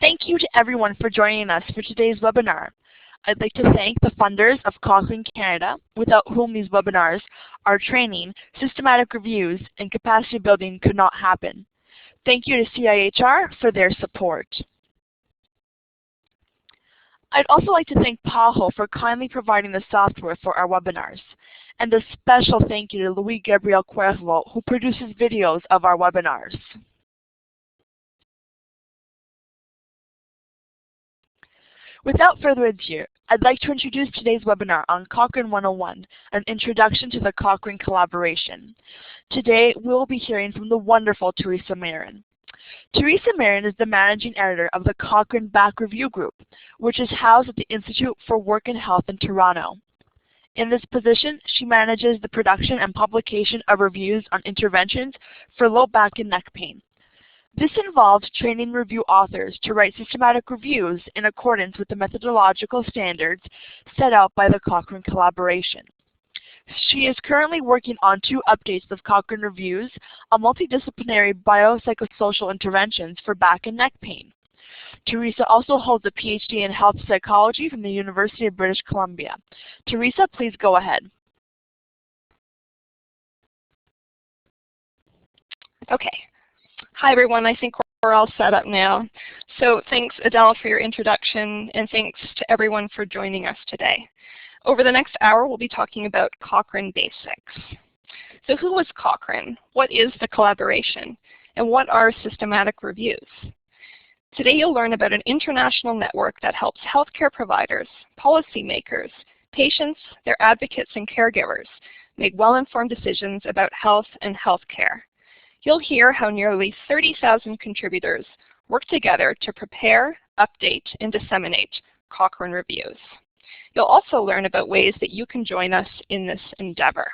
Thank you to everyone for joining us for today's webinar. I'd like to thank the funders of Cochrane Canada, without whom these webinars, our training, systematic reviews, and capacity building could not happen. Thank you to CIHR for their support. I'd also like to thank PAHO for kindly providing the software for our webinars. And a special thank you to Luis Gabriel Cuervo, who produces videos of our webinars. Without further ado, I'd like to introduce today's webinar on Cochrane 101, an introduction to the Cochrane collaboration. Today, we'll be hearing from the wonderful Teresa Marin. Teresa Marin is the managing editor of the Cochrane Back Review Group, which is housed at the Institute for Work and Health in Toronto. In this position, she manages the production and publication of reviews on interventions for low back and neck pain. This involves training review authors to write systematic reviews in accordance with the methodological standards set out by the Cochrane collaboration. She is currently working on 2 updates of Cochrane reviews on multidisciplinary biopsychosocial interventions for back and neck pain. Teresa also holds a PhD in health psychology from the University of British Columbia. Teresa, please go ahead. Okay. Hi everyone, I think we're all set up now. So thanks Adele for your introduction, and thanks to everyone for joining us today. Over the next hour we'll be talking about Cochrane basics. So who is Cochrane? What is the collaboration? And what are systematic reviews? Today you'll learn about an international network that helps healthcare providers, policymakers, patients, their advocates, and caregivers make well-informed decisions about health and healthcare. You'll hear how nearly 30,000 contributors work together to prepare, update, and disseminate Cochrane reviews. You'll also learn about ways that you can join us in this endeavor.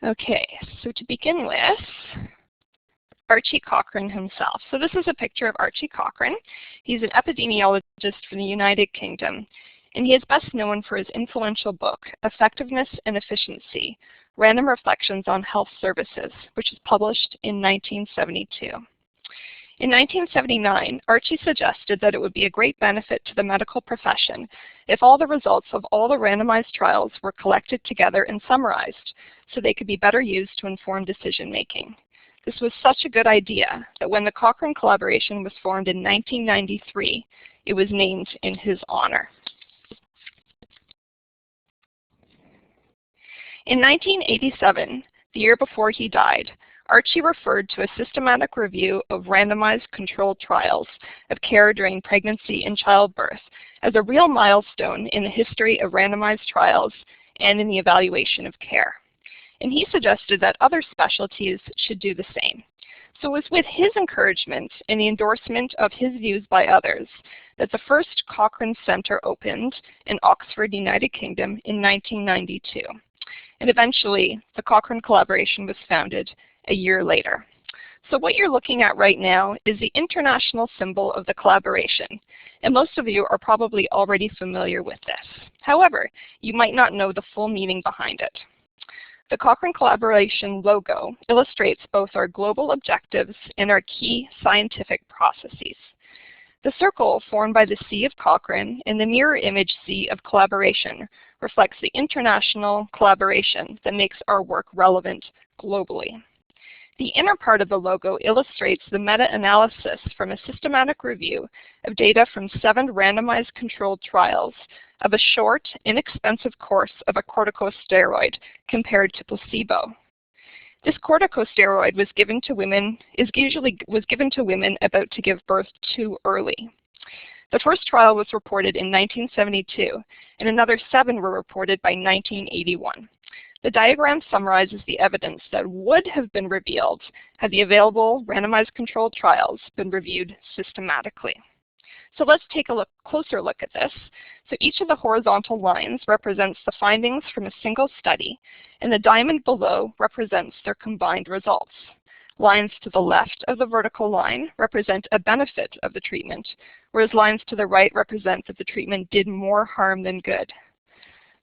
Okay, so to begin with, Archie Cochrane himself. So this is a picture of Archie Cochrane. He's an epidemiologist from the United Kingdom, and he is best known for his influential book, Effectiveness and Efficiency, Random Reflections on Health Services, which was published in 1972. In 1979, Archie suggested that it would be a great benefit to the medical profession if all the results of all the randomized trials were collected together and summarized so they could be better used to inform decision making. This was such a good idea that when the Cochrane collaboration was formed in 1993, it was named in his honor. In 1987, the year before he died, Archie referred to a systematic review of randomized controlled trials of care during pregnancy and childbirth as a real milestone in the history of randomized trials and in the evaluation of care. And he suggested that other specialties should do the same. So it was with his encouragement and the endorsement of his views by others that the first Cochrane Center opened in Oxford, United Kingdom in 1992. And eventually, the Cochrane collaboration was founded a year later. So what you're looking at right now is the international symbol of the collaboration, and most of you are probably already familiar with this. However, you might not know the full meaning behind it. The Cochrane collaboration logo illustrates both our global objectives and our key scientific processes. The circle formed by the C of Cochrane and the mirror image C of collaboration reflects the international collaboration that makes our work relevant globally. The inner part of the logo illustrates the meta-analysis from a systematic review of data from 7 randomized controlled trials of a short, inexpensive course of a corticosteroid compared to placebo. This corticosteroid was given to women about to give birth too early. The first trial was reported in 1972, and another 7 were reported by 1981. The diagram summarizes the evidence that would have been revealed had the available randomized controlled trials been reviewed systematically. So let's take a closer look at this. So each of the horizontal lines represents the findings from a single study, and the diamond below represents their combined results. Lines to the left of the vertical line represent a benefit of the treatment, whereas lines to the right represent that the treatment did more harm than good.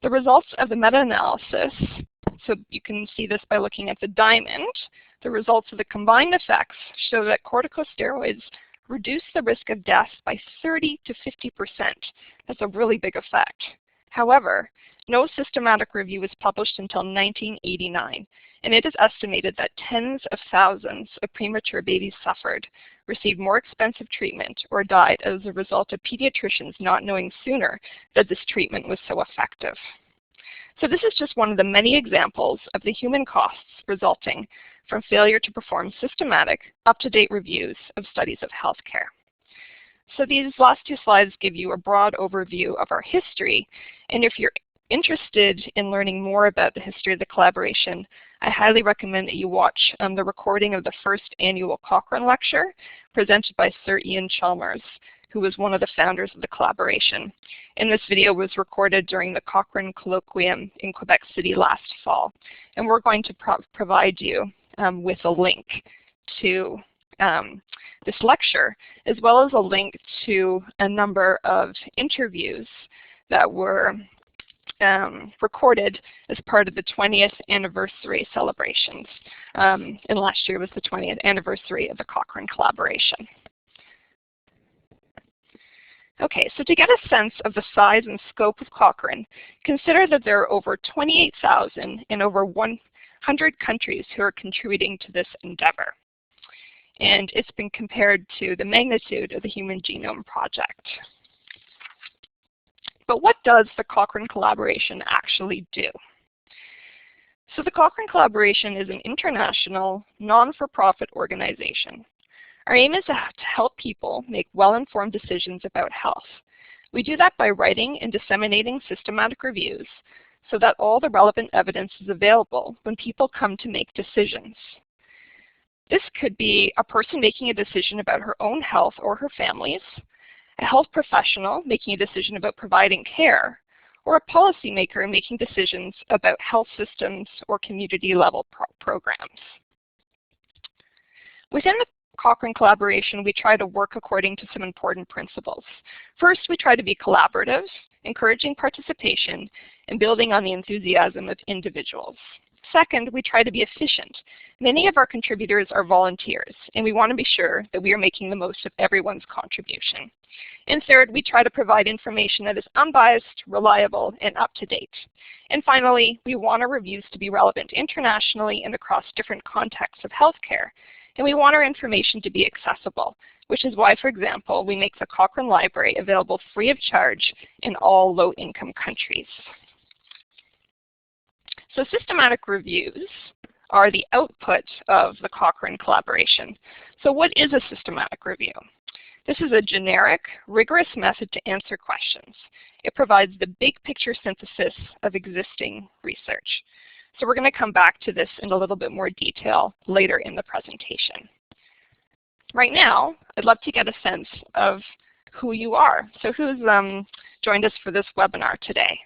The results of the meta-analysis, so you can see this by looking at the diamond, the results of the combined effects show that corticosteroids reduced the risk of death by 30 to 50%. That's a really big effect. However, no systematic review was published until 1989, and it is estimated that tens of thousands of premature babies suffered, received more expensive treatment, or died as a result of pediatricians not knowing sooner that this treatment was so effective. So this is just one of the many examples of the human costs resulting from failure to perform systematic, up-to-date reviews of studies of healthcare. So these last two slides give you a broad overview of our history, and if you're interested in learning more about the history of the collaboration, I highly recommend that you watch the recording of the first annual Cochrane lecture presented by Sir Ian Chalmers, who was one of the founders of the collaboration. And this video was recorded during the Cochrane Colloquium in Quebec City last fall. And we're going to provide you with a link to this lecture, as well as a link to a number of interviews that were recorded as part of the 20th anniversary celebrations. And last year was the 20th anniversary of the Cochrane collaboration. Okay, so to get a sense of the size and scope of Cochrane, consider that there are over 28,000 in over 100 countries who are contributing to this endeavor. And it's been compared to the magnitude of the Human Genome Project. But what does the Cochrane collaboration actually do? So the Cochrane collaboration is an international, non-for-profit organization. Our aim is to help people make well-informed decisions about health. We do that by writing and disseminating systematic reviews so that all the relevant evidence is available when people come to make decisions. This could be a person making a decision about her own health or her family's, a health professional making a decision about providing care, or a policymaker making decisions about health systems or community-level programs. Within the Cochrane collaboration, we try to work according to some important principles. First, we try to be collaborative, encouraging participation, and building on the enthusiasm of individuals. Second, we try to be efficient. Many of our contributors are volunteers, and we want to be sure that we are making the most of everyone's contribution. And third, we try to provide information that is unbiased, reliable, and up-to-date. And finally, we want our reviews to be relevant internationally and across different contexts of healthcare. And we want our information to be accessible, which is why, for example, we make the Cochrane Library available free of charge in all low-income countries. So systematic reviews are the output of the Cochrane collaboration. So what is a systematic review? This is a generic, rigorous method to answer questions. It provides the big picture synthesis of existing research. So we're going to come back to this in a little bit more detail later in the presentation. Right now, I'd love to get a sense of who you are. So who's joined us for this webinar today?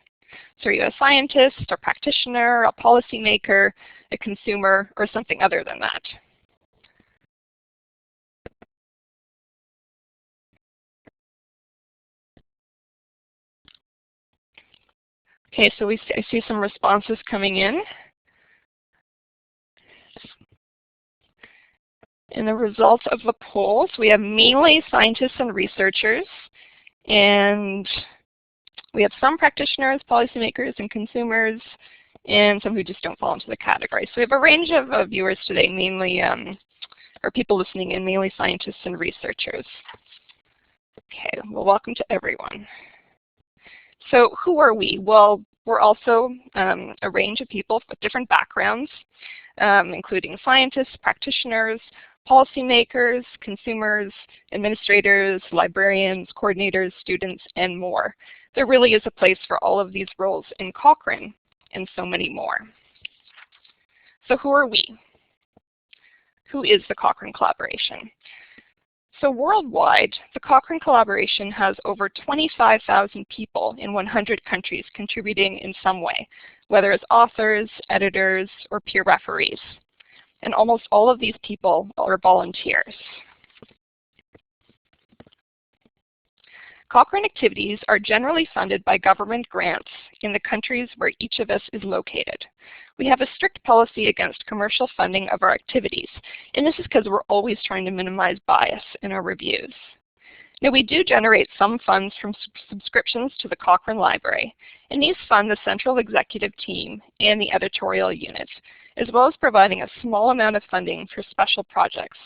So are you a scientist, a practitioner, a policymaker, a consumer, or something other than that? Okay, so I see some responses coming in. In the results of the polls, we have mainly scientists and researchers, and we have some practitioners, policymakers, and consumers, and some who just don't fall into the category. So we have a range of viewers today, mainly, or people listening in, mainly scientists and researchers. Okay, well, welcome to everyone. So who are we? Well, we're also a range of people with different backgrounds, including scientists, practitioners, policymakers, consumers, administrators, librarians, coordinators, students, and more. There really is a place for all of these roles in Cochrane and so many more. So who are we? Who is the Cochrane collaboration? So worldwide, the Cochrane collaboration has over 25,000 people in 100 countries contributing in some way, whether as authors, editors, or peer referees. And almost all of these people are volunteers. Cochrane activities are generally funded by government grants in the countries where each of us is located. We have a strict policy against commercial funding of our activities, and this is because we're always trying to minimize bias in our reviews. Now, we do generate some funds from subscriptions to the Cochrane Library, and these fund the central executive team and the editorial unit, as well as providing a small amount of funding for special projects,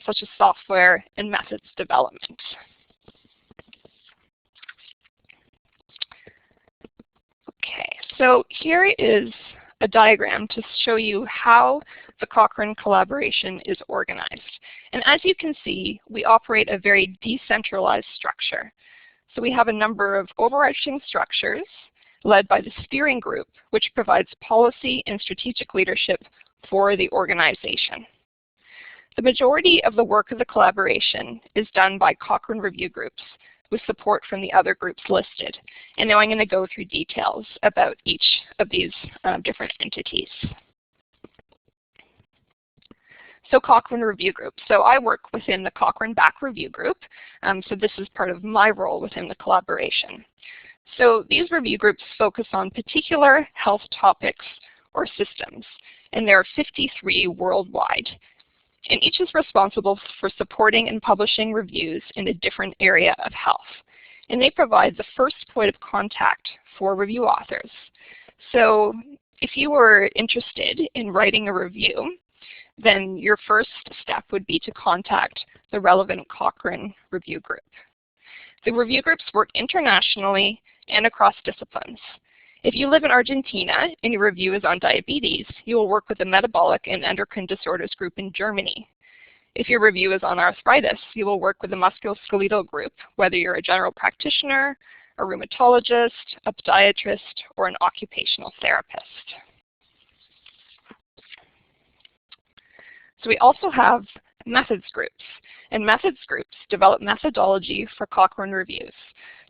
such as software and methods development. Okay, so here is a diagram to show you how the Cochrane collaboration is organized. And as you can see, we operate a very decentralized structure. So we have a number of overarching structures led by the steering group, which provides policy and strategic leadership for the organization. The majority of the work of the collaboration is done by Cochrane review groups, with support from the other groups listed. And now I'm going to go through details about each of these different entities. So Cochrane Review Group. So I work within the Cochrane Back Review Group. So this is part of my role within the collaboration. So these review groups focus on particular health topics or systems, and there are 53 worldwide. And each is responsible for supporting and publishing reviews in a different area of health. And they provide the first point of contact for review authors. So if you were interested in writing a review, then your first step would be to contact the relevant Cochrane review group. The review groups work internationally and across disciplines. If you live in Argentina and your review is on diabetes, you will work with the metabolic and endocrine disorders group in Germany. If your review is on arthritis, you will work with the musculoskeletal group, whether you're a general practitioner, a rheumatologist, a podiatrist, or an occupational therapist. So we also have methods groups, and methods groups develop methodology for Cochrane reviews.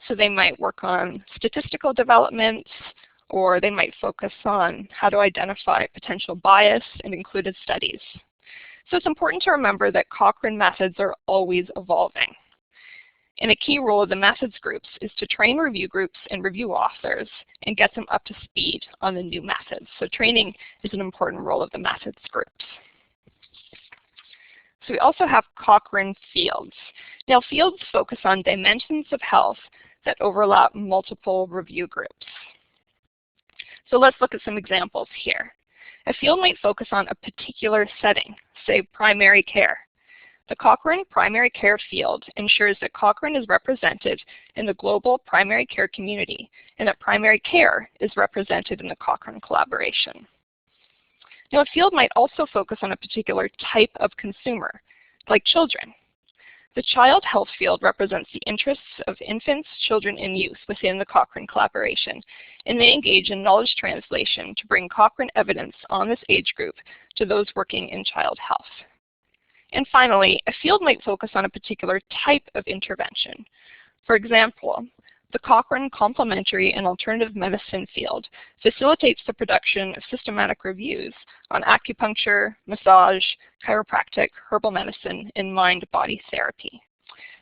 So they might work on statistical developments, or they might focus on how to identify potential bias in included studies. So it's important to remember that Cochrane methods are always evolving. And a key role of the methods groups is to train review groups and review authors and get them up to speed on the new methods. So training is an important role of the methods groups. So we also have Cochrane fields. Now fields focus on dimensions of health that overlap multiple review groups. So let's look at some examples here. A field might focus on a particular setting, say primary care. The Cochrane primary care field ensures that Cochrane is represented in the global primary care community and that primary care is represented in the Cochrane collaboration. Now a field might also focus on a particular type of consumer, like children. The child health field represents the interests of infants, children, and youth within the Cochrane collaboration, and they engage in knowledge translation to bring Cochrane evidence on this age group to those working in child health. And finally, a field might focus on a particular type of intervention. For example, the Cochrane Complementary and Alternative Medicine field facilitates the production of systematic reviews on acupuncture, massage, chiropractic, herbal medicine, and mind-body therapy.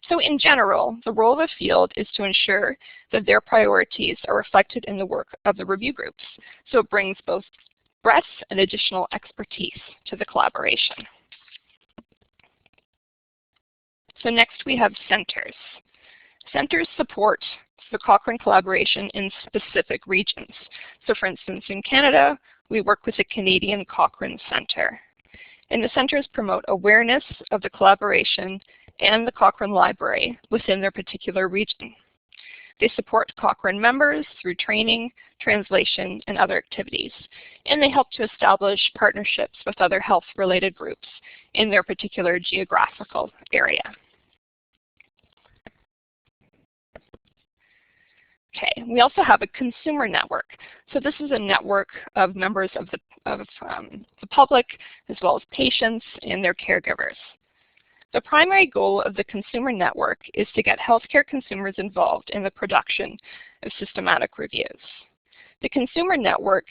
So in general, the role of a field is to ensure that their priorities are reflected in the work of the review groups. So it brings both breadth and additional expertise to the collaboration. So next we have centers. Centers support the Cochrane collaboration in specific regions. So for instance, in Canada, we work with the Canadian Cochrane Centre. And the centers promote awareness of the collaboration and the Cochrane Library within their particular region. They support Cochrane members through training, translation, and other activities. And they help to establish partnerships with other health-related groups in their particular geographical area. Okay, we also have a consumer network. So this is a network of members of the public, as well as patients and their caregivers. The primary goal of the consumer network is to get healthcare consumers involved in the production of systematic reviews. The consumer network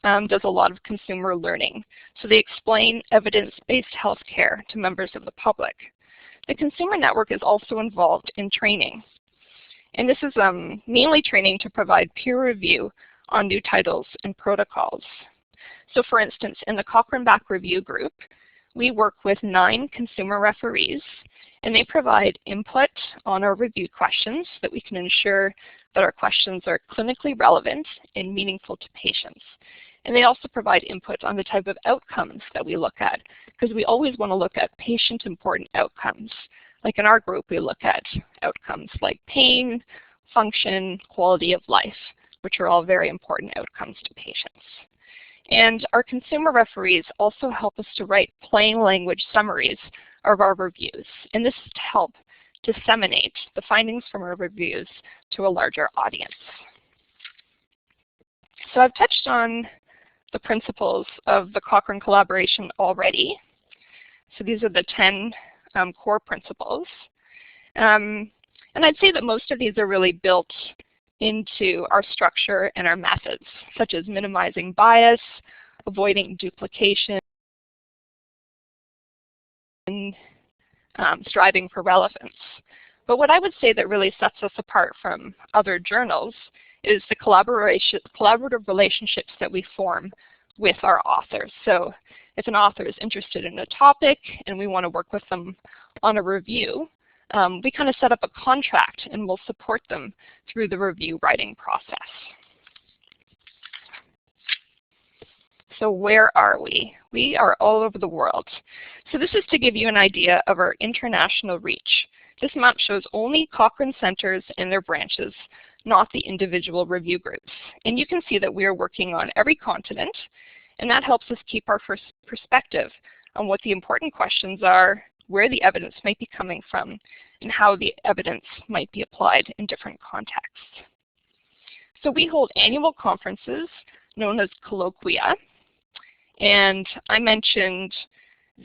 does a lot of consumer learning. So they explain evidence-based healthcare to members of the public. The consumer network is also involved in training. And this is mainly training to provide peer review on new titles and protocols. So for instance, in the Cochrane Back Review group, we work with 9 consumer referees, and they provide input on our review questions so that we can ensure that our questions are clinically relevant and meaningful to patients. And they also provide input on the type of outcomes that we look at, because we always want to look at patient-important outcomes. Like in our group, we look at outcomes like pain, function, quality of life, which are all very important outcomes to patients. And our consumer referees also help us to write plain language summaries of our reviews. And this is to help disseminate the findings from our reviews to a larger audience. So I've touched on the principles of the Cochrane collaboration already. So these are the 10 core principles. And I'd say that most of these are really built into our structure and our methods, such as minimizing bias, avoiding duplication, striving for relevance. But what I would say that really sets us apart from other journals is the collaborative relationships that we form with our authors. So if an author is interested in a topic and we want to work with them on a review, we kind of set up a contract and we'll support them through the review writing process. So where are we? We are all over the world. So this is to give you an idea of our international reach. This map shows only Cochrane centers and their branches, not the individual review groups. And you can see that we are working on every continent, and that helps us keep our perspective on what the important questions are, where the evidence might be coming from, and how the evidence might be applied in different contexts. So we hold annual conferences known as colloquia, and I mentioned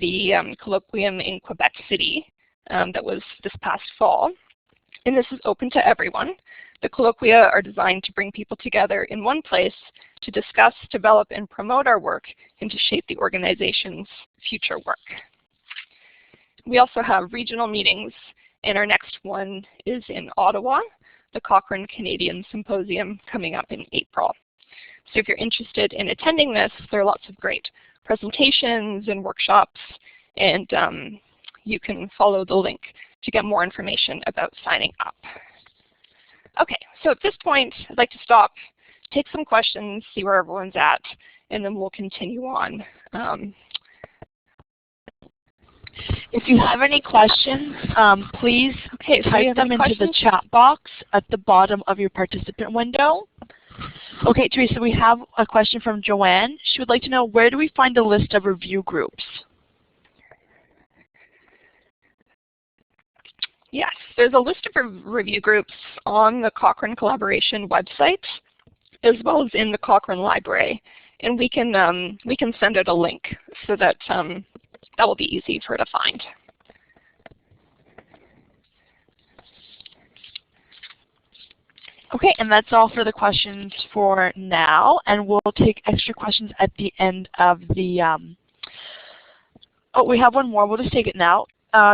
the colloquium in Quebec City that was this past fall, and this is open to everyone. The colloquia are designed to bring people together in one place to discuss, develop, and promote our work and to shape the organization's future work. We also have regional meetings, and our next one is in Ottawa, the Cochrane Canadian Symposium coming up in April. So if you're interested in attending this, there are lots of great presentations and workshops, and you can follow the link to get more information about signing up. Okay, so at this point, I'd like to stop, take some questions, see where everyone's at, and then we'll continue on. If you have any questions, please type them into the chat box at the bottom of your participant window. Okay, Teresa, we have a question from Joanne. She would like to know, where do we find a list of review groups? Yes, there's a list of review groups on the Cochrane Collaboration website, as well as in the Cochrane Library. And we can send out a link so that that will be easy for her to find. Okay, and that's all for the questions for now, and we'll take extra questions at the end of the, oh, we have one more. We'll just take it now.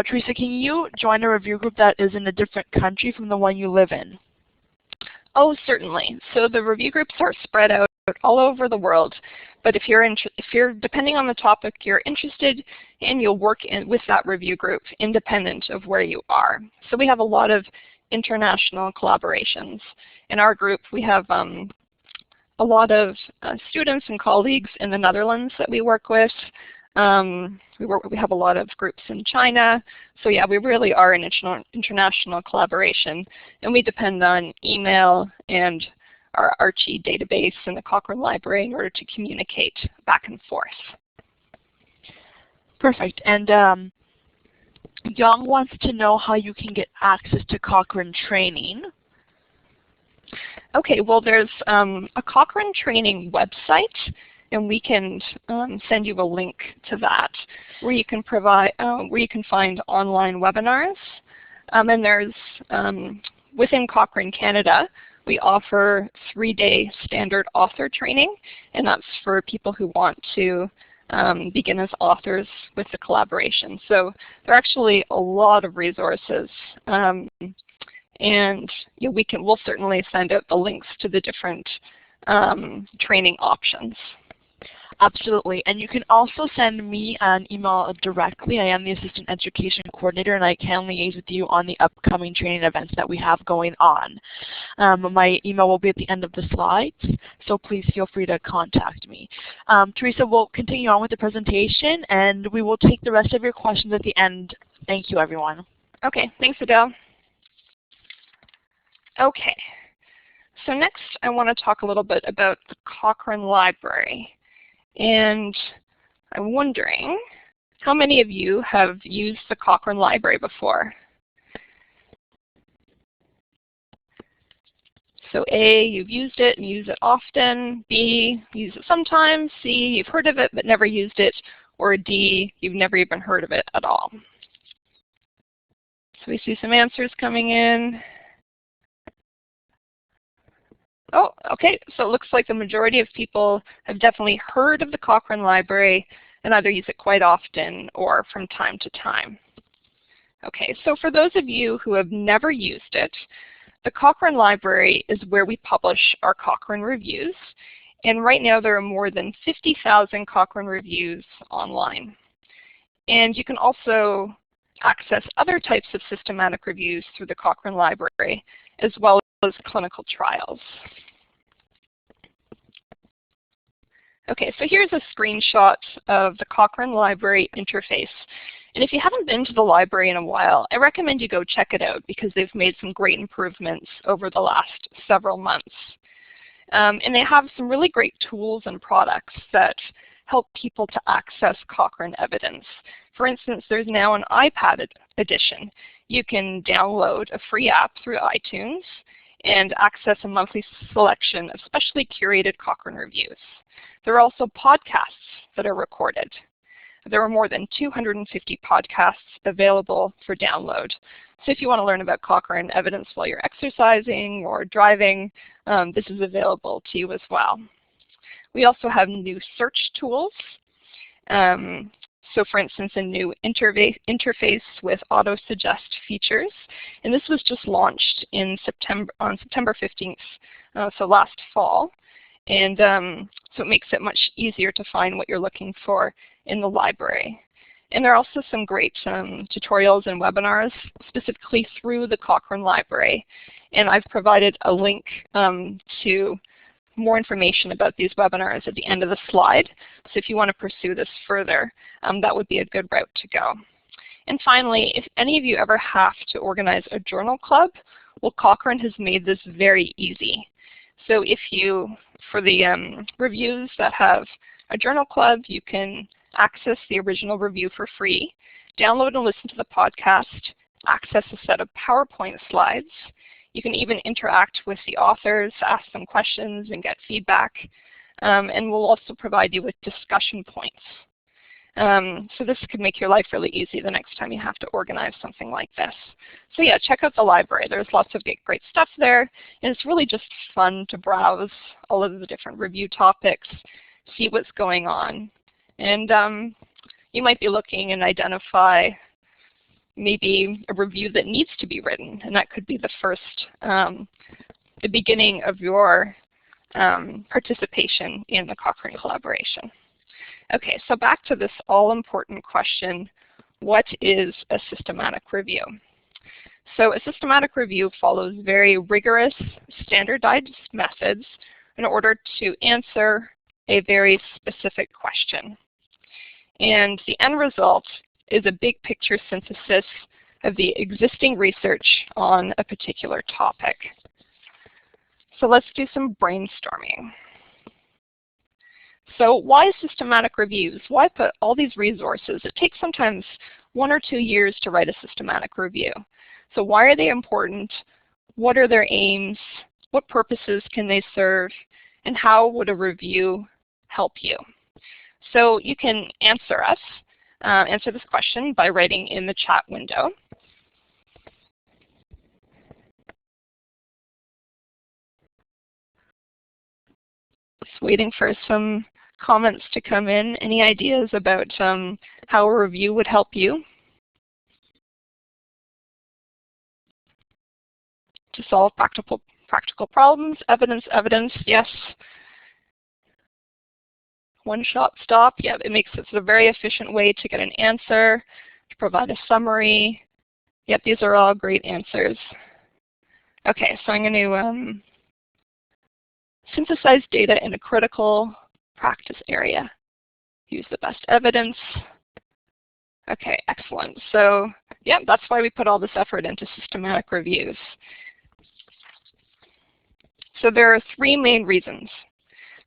Teresa, can you join a review group that is in a different country from the one you live in? Oh, certainly. So the review groups are spread out all over the world, but if you're depending on the topic you're interested in, you'll work with that review group independent of where you are. So we have a lot of international collaborations. In our group, we have a lot of students and colleagues in the Netherlands that we work with. We have a lot of groups in China. So yeah, we really are an international collaboration, and we depend on email and our Archie database in the Cochrane Library in order to communicate back and forth. Perfect. And Young wants to know how you can get access to Cochrane training. Okay, well there's a Cochrane training website, and we can send you a link to that where you can find online webinars. And there's within Cochrane Canada, we offer 3-day standard author training, and that's for people who want to begin as authors with the collaboration. So there are actually a lot of resources. And we'll certainly send out the links to the different training options. Absolutely. And you can also send me an email directly. I am the Assistant Education Coordinator, and I can liaise with you on the upcoming training events that we have going on. My email will be at the end of the slides, so please feel free to contact me. Teresa will continue on with the presentation, and we will take the rest of your questions at the end. Thank you, everyone. Okay, thanks, Adele. Okay, so next I want to talk a little bit about the Cochrane Library. And I'm wondering, how many of you have used the Cochrane Library before? So A, you've used it and use it often. B, you use it sometimes. C, you've heard of it but never used it. Or D, you've never even heard of it at all. So we see some answers coming in. Oh, okay, so it looks like the majority of people have definitely heard of the Cochrane Library and either use it quite often or from time to time. Okay, so for those of you who have never used it, the Cochrane Library is where we publish our Cochrane reviews. And right now there are more than 50,000 Cochrane reviews online. And you can also access other types of systematic reviews through the Cochrane Library, as well as clinical trials. Okay, so here's a screenshot of the Cochrane Library interface. And if you haven't been to the library in a while, I recommend you go check it out because they've made some great improvements over the last several months. And they have some really great tools and products that help people to access Cochrane evidence. For instance, there's now an iPad edition. You can download a free app through iTunes and access a monthly selection of specially curated Cochrane reviews. There are also podcasts that are recorded. There are more than 250 podcasts available for download. So if you want to learn about Cochrane evidence while you're exercising or driving, this is available to you as well. We also have new search tools. So for instance, a new interface with auto-suggest features. And this was just launched on September 15th, so last fall. And so it makes it much easier to find what you're looking for in the library. And there are also some great tutorials and webinars specifically through the Cochrane Library. And I've provided a link to more information about these webinars at the end of the slide. So if you want to pursue this further, that would be a good route to go. And finally, if any of you ever have to organize a journal club, well, Cochrane has made this very easy. So if you, for the reviews that have a journal club, you can access the original review for free, download and listen to the podcast, access a set of PowerPoint slides. You can even interact with the authors, ask them questions, and get feedback. And we'll also provide you with discussion points. So this could make your life really easy the next time you have to organize something like this. So yeah, check out the library. There's lots of great stuff there. And it's really just fun to browse all of the different review topics, see what's going on. And you might be looking and identify maybe a review that needs to be written. And that could be the beginning of your participation in the Cochrane collaboration. Okay, so back to this all-important question, what is a systematic review? So a systematic review follows very rigorous, standardized methods in order to answer a very specific question. And the end result is a big picture synthesis of the existing research on a particular topic. So let's do some brainstorming. So why systematic reviews? Why put all these resources? It takes sometimes 1 or 2 years to write a systematic review. So why are they important? What are their aims? What purposes can they serve? And how would a review help you? So you can answer this question by writing in the chat window. Just waiting for some comments to come in. Any ideas about how a review would help you? to solve practical problems. Evidence, yes. One-shot stop, yeah, it makes it a very efficient way to get an answer, to provide a summary. Yep, these are all great answers. Okay, so I'm going to synthesize data in a critical practice area. Use the best evidence. Okay, excellent. So, yeah, that's why we put all this effort into systematic reviews. So there are three main reasons.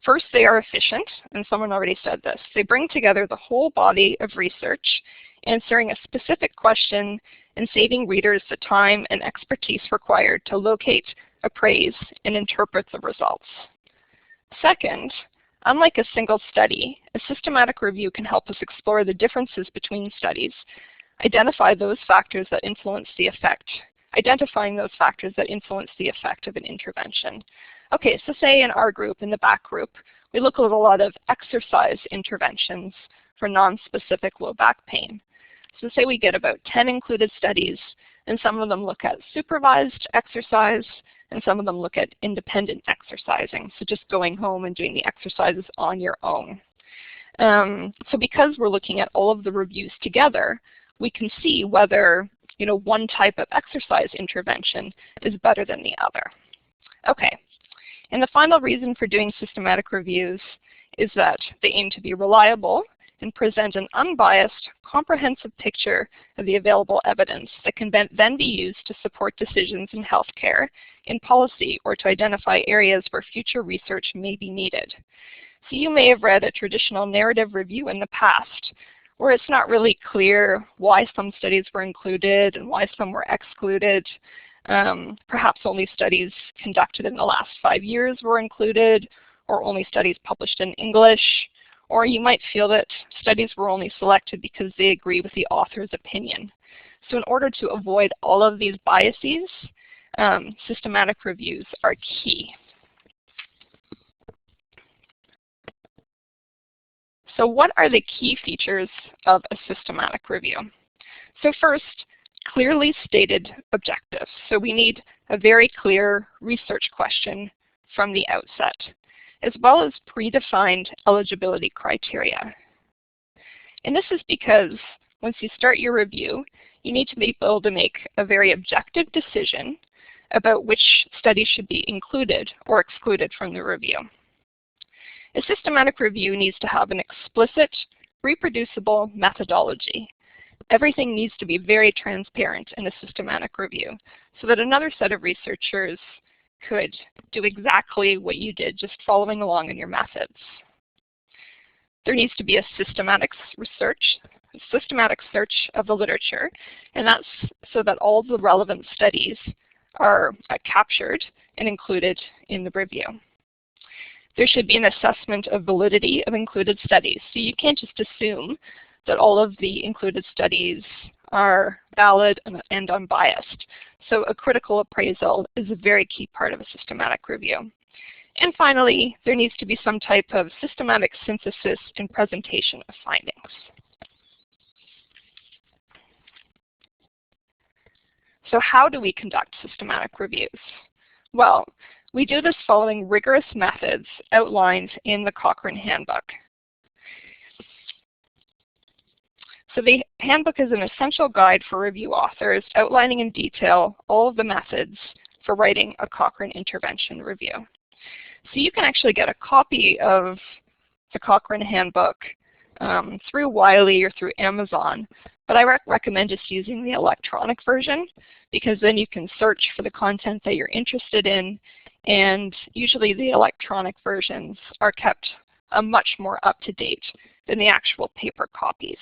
First, they are efficient, and someone already said this. They bring together the whole body of research, answering a specific question and saving readers the time and expertise required to locate, appraise, and interpret the results. Second, unlike a single study, a systematic review can help us explore the differences between studies, identifying those factors that influence the effect of an intervention. Okay, so say in our group, in the back group, we look at a lot of exercise interventions for non-specific low back pain. So say we get about 10 included studies, and some of them look at supervised exercise, and some of them look at independent exercising, so just going home and doing the exercises on your own. So because we're looking at all of the reviews together, we can see whether one type of exercise intervention is better than the other. Okay, and the final reason for doing systematic reviews is that they aim to be reliable and present an unbiased, comprehensive picture of the available evidence that can then be used to support decisions in healthcare, in policy, or to identify areas where future research may be needed. So you may have read a traditional narrative review in the past, where it's not really clear why some studies were included and why some were excluded. Perhaps only studies conducted in the last 5 years were included, or only studies published in English. Or you might feel that studies were only selected because they agree with the author's opinion. So in order to avoid all of these biases, systematic reviews are key. So what are the key features of a systematic review? So first, clearly stated objectives. So we need a very clear research question from the outset, as well as predefined eligibility criteria. And this is because once you start your review, you need to be able to make a very objective decision about which studies should be included or excluded from the review. A systematic review needs to have an explicit, reproducible methodology. Everything needs to be very transparent in a systematic review so that another set of researchers could do exactly what you did, just following along in your methods. There needs to be a systematic search of the literature, and that's so that all the relevant studies are captured and included in the review. There should be an assessment of validity of included studies. So you can't just assume that all of the included studies are valid and unbiased. So a critical appraisal is a very key part of a systematic review. And finally, there needs to be some type of systematic synthesis and presentation of findings. So how do we conduct systematic reviews? Well, we do this following rigorous methods outlined in the Cochrane Handbook. So the handbook is an essential guide for review authors, outlining in detail all of the methods for writing a Cochrane intervention review. So you can actually get a copy of the Cochrane Handbook through Wiley or through Amazon, but I recommend just using the electronic version, because then you can search for the content that you're interested in, and usually the electronic versions are kept much more up-to-date than the actual paper copies.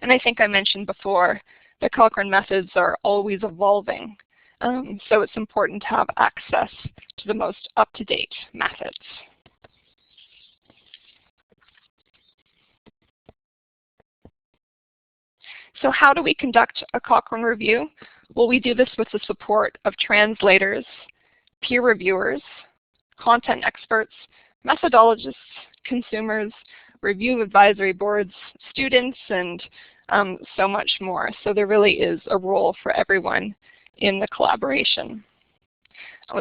And I think I mentioned before, the Cochrane methods are always evolving, so it's important to have access to the most up-to-date methods. So how do we conduct a Cochrane review? Well, we do this with the support of translators, peer reviewers, content experts, methodologists, consumers, review advisory boards, students, and so much more. So there really is a role for everyone in the collaboration.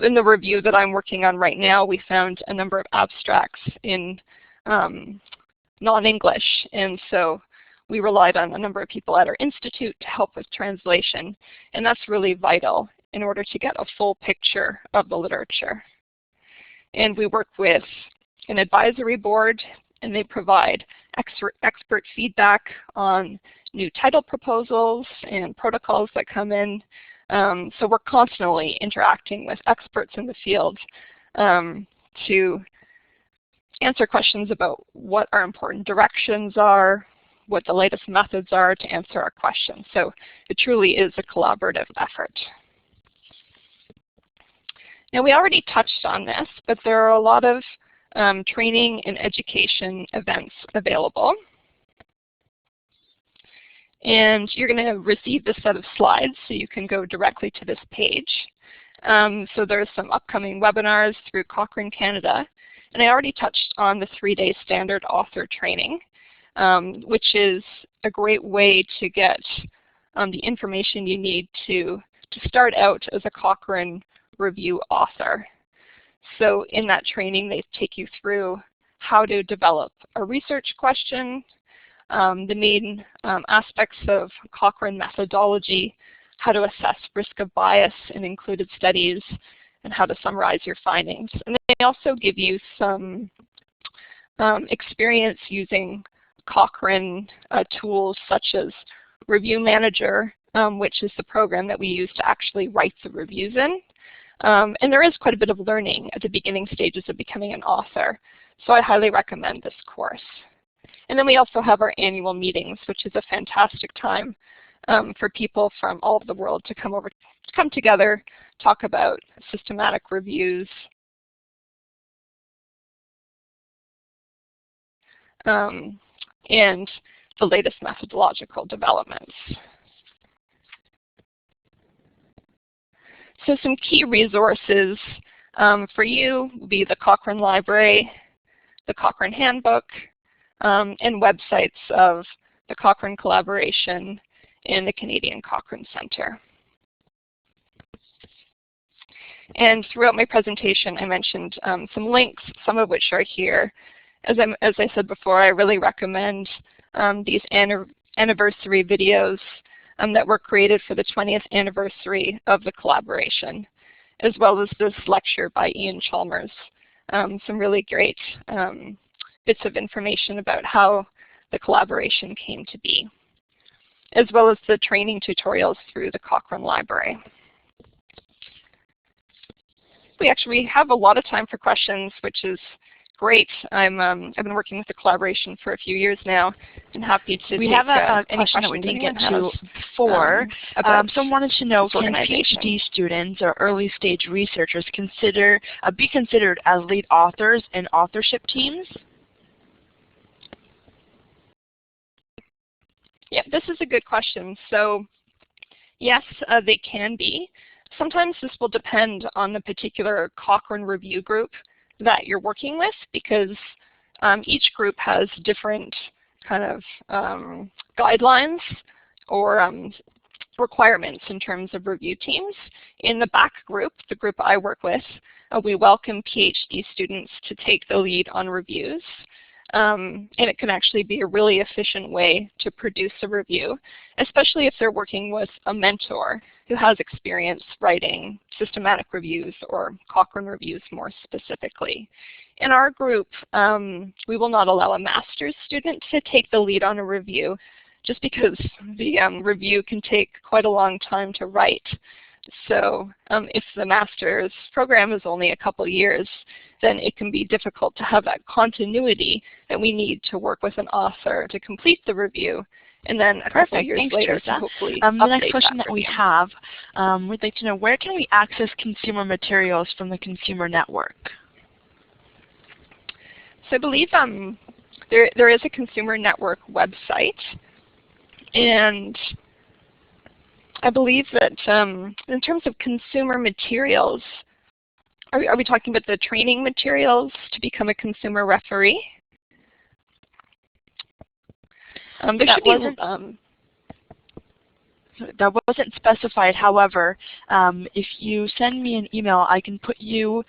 In the review that I'm working on right now, we found a number of abstracts in non-English, and so we relied on a number of people at our institute to help with translation, and that's really vital in order to get a full picture of the literature. And we work with an advisory board, and they provide expert feedback on new title proposals and protocols that come in. So we're constantly interacting with experts in the field to answer questions about what our important directions are, what the latest methods are to answer our questions. So it truly is a collaborative effort. Now, we already touched on this, but there are a lot of training and education events available. And you're going to receive this set of slides, so you can go directly to this page. So there's some upcoming webinars through Cochrane Canada. And I already touched on the 3-day standard author training, which is a great way to get the information you need to start out as a Cochrane review author. So in that training, they take you through how to develop a research question, the main aspects of Cochrane methodology, how to assess risk of bias in included studies, and how to summarize your findings. And they also give you some experience using Cochrane tools such as Review Manager, which is the program that we use to actually write the reviews in. And there is quite a bit of learning at the beginning stages of becoming an author, so I highly recommend this course. And then we also have our annual meetings, which is a fantastic time for people from all over the world to come together, talk about systematic reviews, and the latest methodological developments. So some key resources for you will be the Cochrane Library, the Cochrane Handbook, and websites of the Cochrane Collaboration and the Canadian Cochrane Centre. And throughout my presentation, I mentioned some links, some of which are here. As I said before, I really recommend these anniversary videos that were created for the 20th anniversary of the collaboration, as well as this lecture by Ian Chalmers. Some really great bits of information about how the collaboration came to be, as well as the training tutorials through the Cochrane Library. We actually have a lot of time for questions, which is great. I've been working with the collaboration for a few years now, and happy to we take have a any question that we questions didn't get anyone to has, before. Someone wanted to know, this can organization. PhD students or early stage researchers be considered as lead authors in authorship teams? Yeah, this is a good question. So yes, they can be. Sometimes this will depend on the particular Cochrane review group that you're working with, because each group has different kind of guidelines or requirements in terms of review teams. In the back group, the group I work with, we welcome PhD students to take the lead on reviews. And it can actually be a really efficient way to produce a review, especially if they're working with a mentor who has experience writing systematic reviews or Cochrane reviews more specifically. In our group, we will not allow a master's student to take the lead on a review, just because the review can take quite a long time to write. So if the master's program is only a couple years, then it can be difficult to have that continuity that we need to work with an author to complete the review, and then a couple years later to hopefully the next update question that we have, we'd like to know, where can we access consumer materials from the Consumer Network? So I believe there is a Consumer Network website, and I believe that in terms of consumer materials, are we talking about the training materials to become a consumer referee? There should be, That wasn't specified. However, if you send me an email, I can put you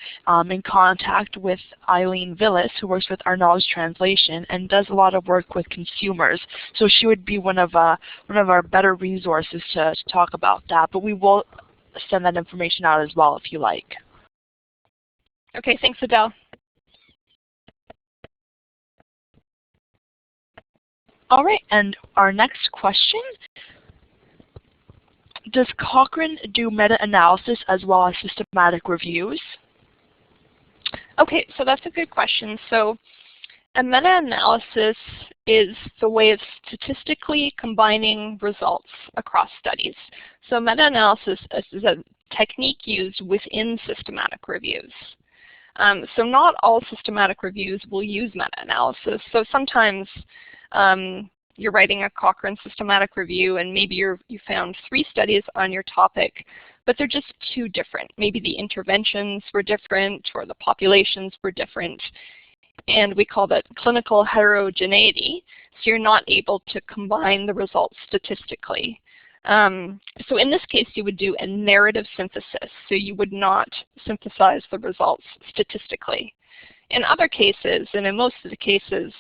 in contact with Eileen Villas, who works with our knowledge translation and does a lot of work with consumers. So she would be one of our better resources to talk about that. But we will send that information out as well if you like. Okay, thanks, Adele. All right, and our next question. Does Cochrane do meta-analysis as well as systematic reviews? Okay, so that's a good question. So a meta-analysis is the way of statistically combining results across studies. So meta-analysis is a technique used within systematic reviews. So not all systematic reviews will use meta-analysis. So sometimes you're writing a Cochrane systematic review and maybe you found 3 studies on your topic, but they're just too different. Maybe the interventions were different or the populations were different. And we call that clinical heterogeneity. So you're not able to combine the results statistically. So in this case, you would do a narrative synthesis. So you would not synthesize the results statistically. In other cases, and in most of the cases,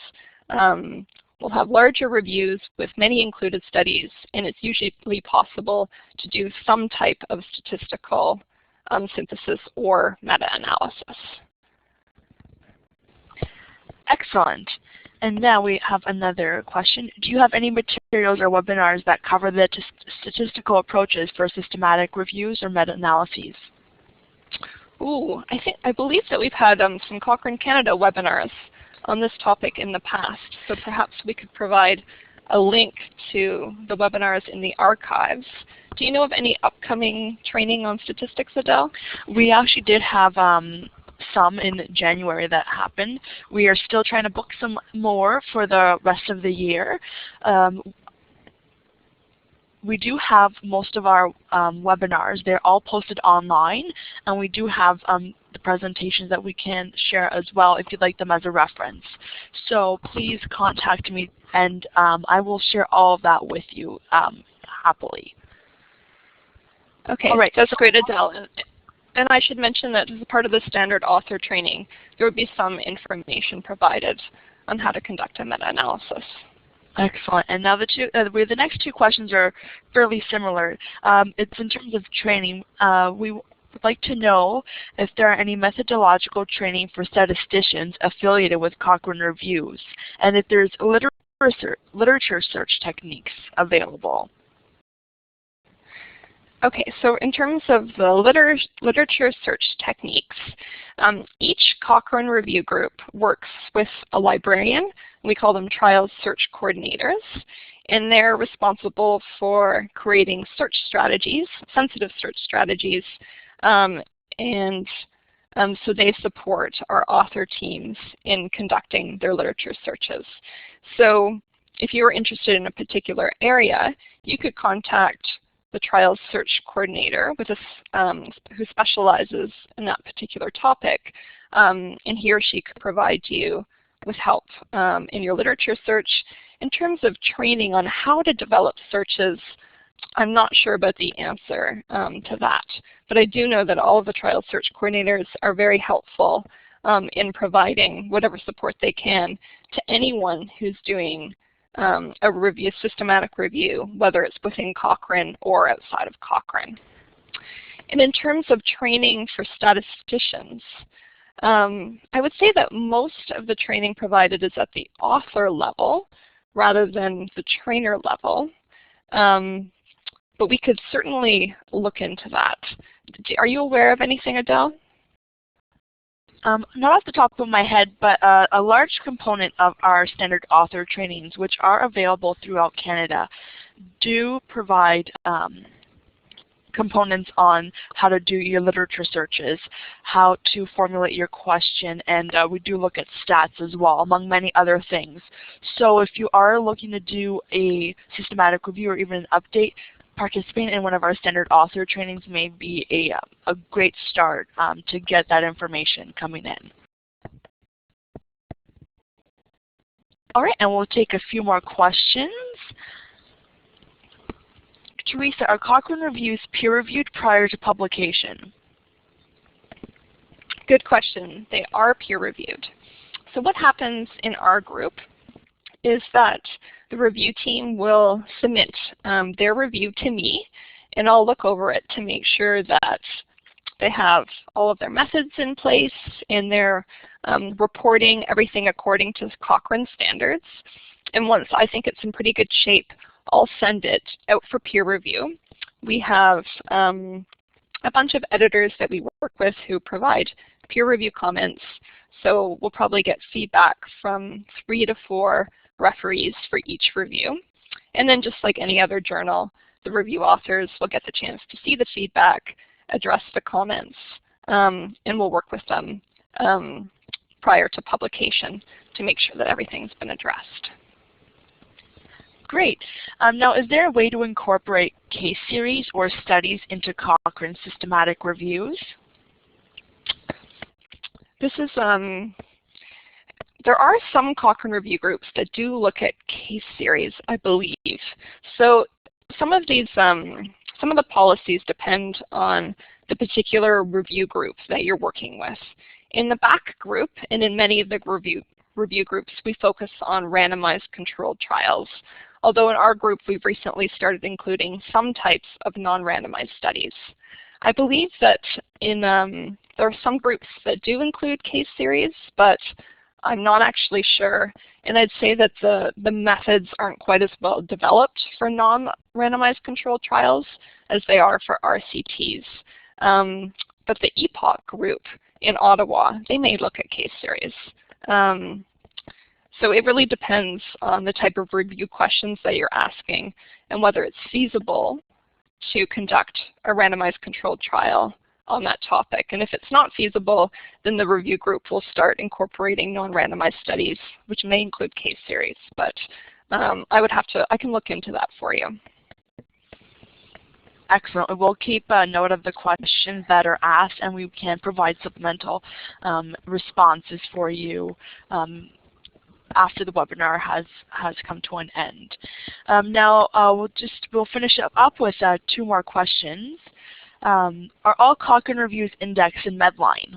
we'll have larger reviews with many included studies, and it's usually possible to do some type of statistical synthesis or meta-analysis. Excellent. And now we have another question. Do you have any materials or webinars that cover the statistical approaches for systematic reviews or meta-analyses? Ooh, I believe that we've had some Cochrane Canada webinars on this topic in the past, so perhaps we could provide a link to the webinars in the archives. Do you know of any upcoming training on statistics, Adele? We actually did have some in January that happened. We are still trying to book some more for the rest of the year. We do have most of our webinars. They're all posted online, and we do have the presentations that we can share as well if you'd like them as a reference. So please contact me, and I will share all of that with you happily. Okay, all right. That's great, Adele. And I should mention that as a part of the standard author training, there would be some information provided on how to conduct a meta-analysis. Excellent. And now the next 2 questions are fairly similar. It's in terms of training. We would like to know if there are any methodological training for statisticians affiliated with Cochrane reviews, and if there's literature search techniques available. Okay, so in terms of the literature search techniques, each Cochrane review group works with a librarian. We call them trials search coordinators, and they're responsible for creating search strategies, sensitive search strategies, and so they support our author teams in conducting their literature searches. So if you're interested in a particular area, you could contact the trials search coordinator with who specializes in that particular topic, and he or she could provide you with help in your literature search. In terms of training on how to develop searches, I'm not sure about the answer to that, but I do know that all of the trials search coordinators are very helpful in providing whatever support they can to anyone who's doing a systematic review, whether it's within Cochrane or outside of Cochrane. And in terms of training for statisticians, I would say that most of the training provided is at the author level rather than the trainer level, but we could certainly look into that. Are you aware of anything, Adele? Not off the top of my head, but a large component of our standard author trainings, which are available throughout Canada, do provide components on how to do your literature searches, how to formulate your question, and we do look at stats as well, among many other things. So if you are looking to do a systematic review or even an update, participating in one of our standard author trainings may be a great start to get that information coming in. All right, and we'll take a few more questions. Teresa, are Cochrane reviews peer-reviewed prior to publication? Good question. They are peer-reviewed. So what happens in our group is that the review team will submit their review to me, and I'll look over it to make sure that they have all of their methods in place and they're reporting everything according to Cochrane standards. And once I think it's in pretty good shape, I'll send it out for peer review. We have a bunch of editors that we work with who provide peer review comments. So we'll probably get feedback from 3 to 4 referees for each review. And then just like any other journal, the review authors will get the chance to see the feedback, address the comments, and we'll work with them prior to publication to make sure that everything's been addressed. Great. Now, is there a way to incorporate case series or studies into Cochrane systematic reviews? This is, there are some Cochrane review groups that do look at case series, I believe. So some of these, some of the policies depend on the particular review group that you're working with. In the back group and in many of the review groups, we focus on randomized controlled trials. Although in our group, we've recently started including some types of non-randomized studies. I believe that in there are some groups that do include case series, but I'm not actually sure. And I'd say that the methods aren't quite as well developed for non-randomized controlled trials as they are for RCTs. But the EPOC group in Ottawa, they may look at case series. So it really depends on the type of review questions that you're asking and whether it's feasible to conduct a randomized controlled trial on that topic. And if it's not feasible, then the review group will start incorporating non-randomized studies, which may include case series. But I can look into that for you. Excellent. We'll keep a note of the questions that are asked, and we can provide supplemental responses for you after the webinar has come to an end. Now we'll finish up with 2 more questions. Are all Cochrane reviews indexed in Medline?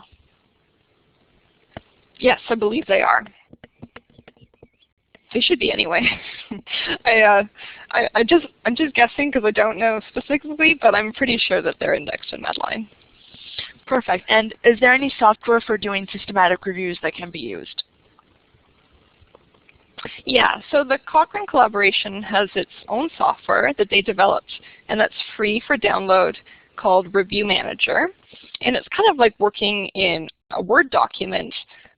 Yes, I believe they are. They should be anyway. I'm just guessing because I don't know specifically, but I'm pretty sure that they're indexed in Medline. Perfect. And is there any software for doing systematic reviews that can be used? Yeah, so the Cochrane collaboration has its own software that they developed, and that's free for download, called Review Manager. And it's kind of like working in a Word document,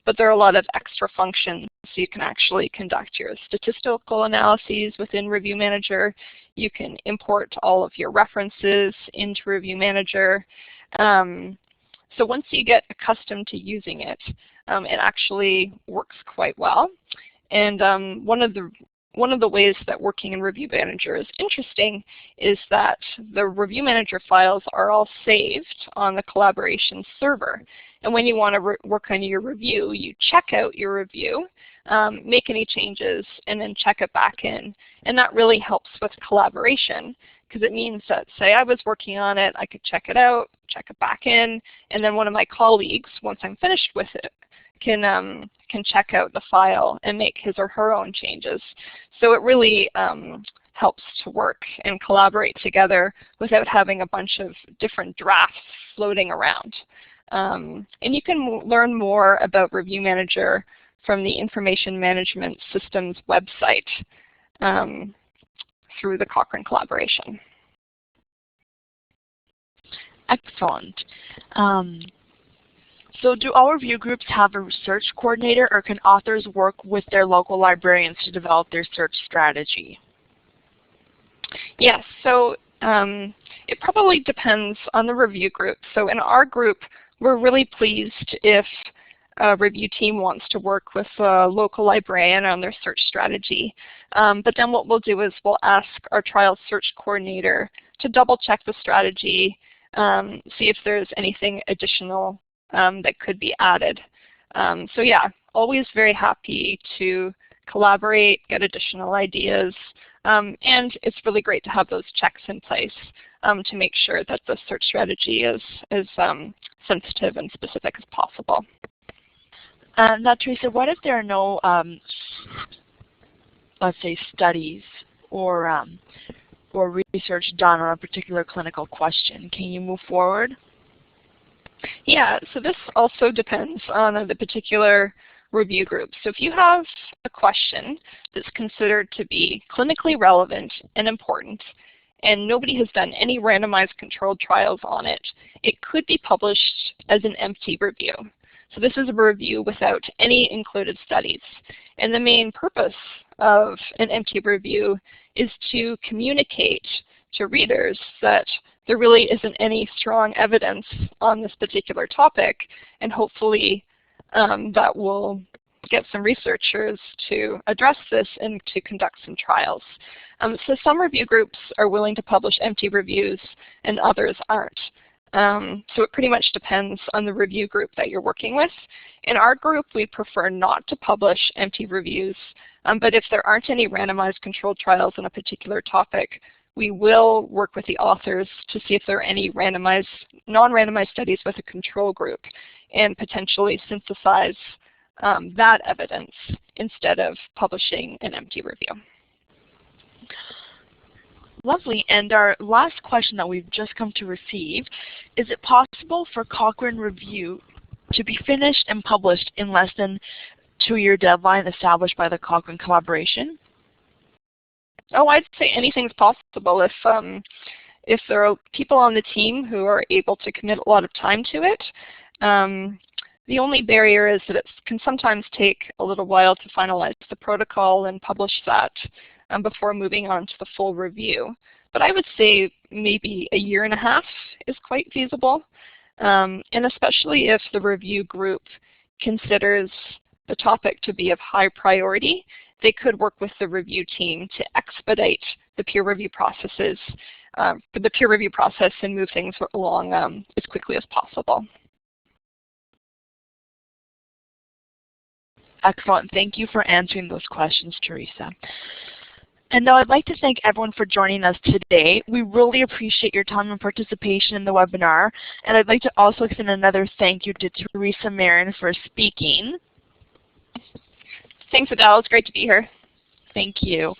but there are a lot of extra functions. So you can actually conduct your statistical analyses within Review Manager. You can import all of your references into Review Manager. So once you get accustomed to using it, it actually works quite well. And one of the ways that working in Review Manager is interesting is that the Review Manager files are all saved on the collaboration server. And when you want to work on your review, you check out your review, make any changes, and then check it back in. And that really helps with collaboration because it means that, say I was working on it, I could check it out, check it back in, and then one of my colleagues, once I'm finished with it, can check out the file and make his or her own changes. So it really helps to work and collaborate together without having a bunch of different drafts floating around. And you can learn more about Review Manager from the Information Management Systems website through the Cochrane collaboration. Excellent. So do all review groups have a research coordinator, or can authors work with their local librarians to develop their search strategy? Yes, so it probably depends on the review group. So in our group, we're really pleased if a review team wants to work with a local librarian on their search strategy. But then what we'll do is we'll ask our trial search coordinator to double check the strategy, see if there's anything additional that could be added. So yeah, always very happy to collaborate, get additional ideas, And it's really great to have those checks in place to make sure that the search strategy is as sensitive and specific as possible. Now, Teresa, what if there are no, let's say, studies or research done on a particular clinical question? Can you move forward? Yeah, so this also depends on the particular review group. So if you have a question that's considered to be clinically relevant and important, and nobody has done any randomized controlled trials on it, it could be published as an empty review. So this is a review without any included studies. And the main purpose of an empty review is to communicate to readers that there really isn't any strong evidence on this particular topic, and hopefully that will get some researchers to address this and to conduct some trials. So some review groups are willing to publish empty reviews and others aren't. So it pretty much depends on the review group that you're working with. In our group, we prefer not to publish empty reviews, but if there aren't any randomized controlled trials on a particular topic, we will work with the authors to see if there are any randomized, non-randomized studies with a control group and potentially synthesize that evidence instead of publishing an empty review. Lovely. And our last question that we've just come to receive, is it possible for Cochrane Review to be finished and published in less than 2-year deadline established by the Cochrane collaboration? Oh, I'd say anything's possible if there are people on the team who are able to commit a lot of time to it. The only barrier is that it can sometimes take a little while to finalize the protocol and publish that before moving on to the full review. But I would say maybe 1.5 years is quite feasible, and especially if the review group considers the topic to be of high priority, they could work with the review team to expedite the peer review processes, the peer review process, and move things along as quickly as possible. Excellent. Thank you for answering those questions, Teresa. And now I'd like to thank everyone for joining us today. We really appreciate your time and participation in the webinar. And I'd like to also extend another thank you to Teresa Marin for speaking. Thanks, Adele. It's great to be here. Thank you.